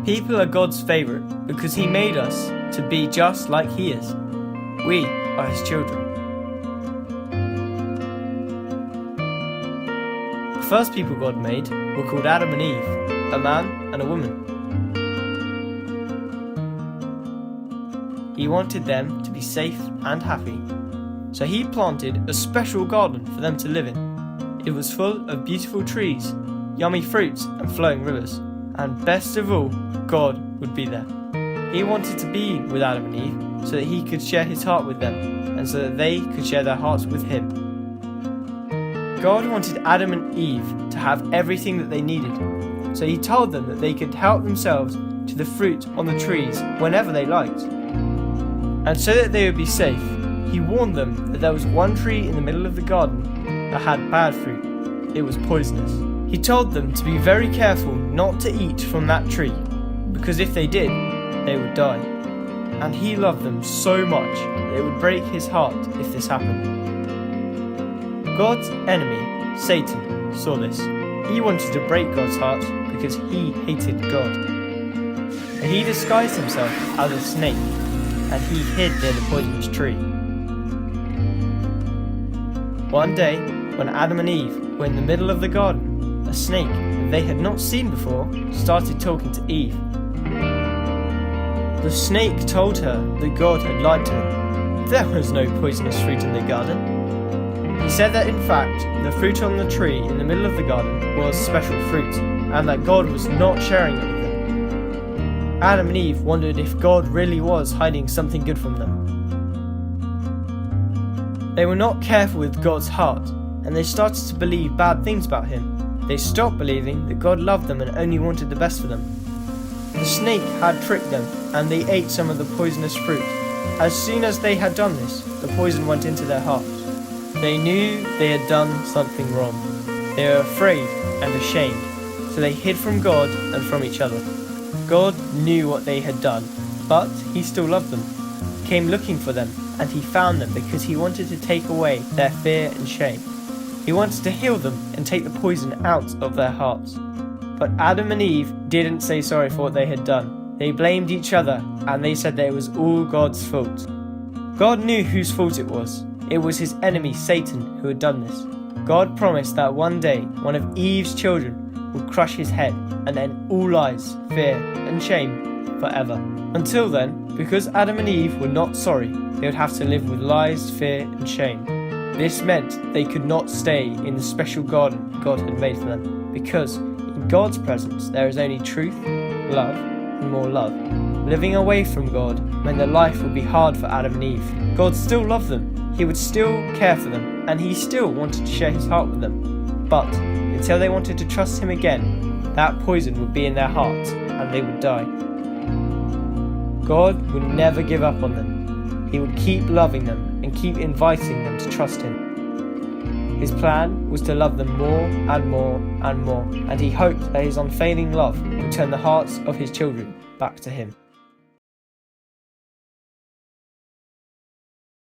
People are God's favourite because He made us to be just like He is. We are His children. The first people God made were called Adam and Eve, a man and a woman. He wanted them to be safe and happy, so He planted a special garden for them to live in. It was full of beautiful trees, yummy fruits and flowing rivers, and best of all, God would be there. He wanted to be with Adam and Eve so that He could share His heart with them, and so that they could share their hearts with Him. God wanted Adam and Eve to have everything that they needed, so He told them that they could help themselves to the fruit on the trees whenever they liked. And so that they would be safe, He warned them that there was one tree in the middle of the garden that had bad fruit. It was poisonous. He told them to be very careful not to eat from that tree, because if they did, they would die. And He loved them so much that it would break His heart if this happened. God's enemy, Satan, saw this. He wanted to break God's heart because he hated God. And he disguised himself as a snake, and he hid near the poisonous tree. One day, when Adam and Eve were in the middle of the garden, a snake that they had not seen before started talking to Eve. The snake told her that God had lied to them. There was no poisonous fruit in the garden. He said that in fact, the fruit on the tree in the middle of the garden was special fruit, and that God was not sharing it with them. Adam and Eve wondered if God really was hiding something good from them. They were not careful with God's heart, and they started to believe bad things about Him. They stopped believing that God loved them and only wanted the best for them. The snake had tricked them, and they ate some of the poisonous fruit. As soon as they had done this, the poison went into their hearts. They knew they had done something wrong. They were afraid and ashamed, so they hid from God and from each other. God knew what they had done, but He still loved them. He came looking for them, and He found them because He wanted to take away their fear and shame. He wanted to heal them and take the poison out of their hearts. But Adam and Eve didn't say sorry for what they had done. They blamed each other, and they said that it was all God's fault. God knew whose fault it was. It was His enemy, Satan, who had done this. God promised that one day, one of Eve's children would crush his head and end all lies, fear, and shame forever. Until then, because Adam and Eve were not sorry, they would have to live with lies, fear, and shame. This meant they could not stay in the special garden God had made for them, because in God's presence there is only truth, love, and more love. Living away from God meant that life would be hard for Adam and Eve. God still loved them. He would still care for them, and He still wanted to share His heart with them. But until they wanted to trust Him again, that poison would be in their hearts, and they would die. God would never give up on them. He would keep loving them and keep inviting them to trust Him. His plan was to love them more and more and more, and He hoped that His unfailing love would turn the hearts of His children back to Him.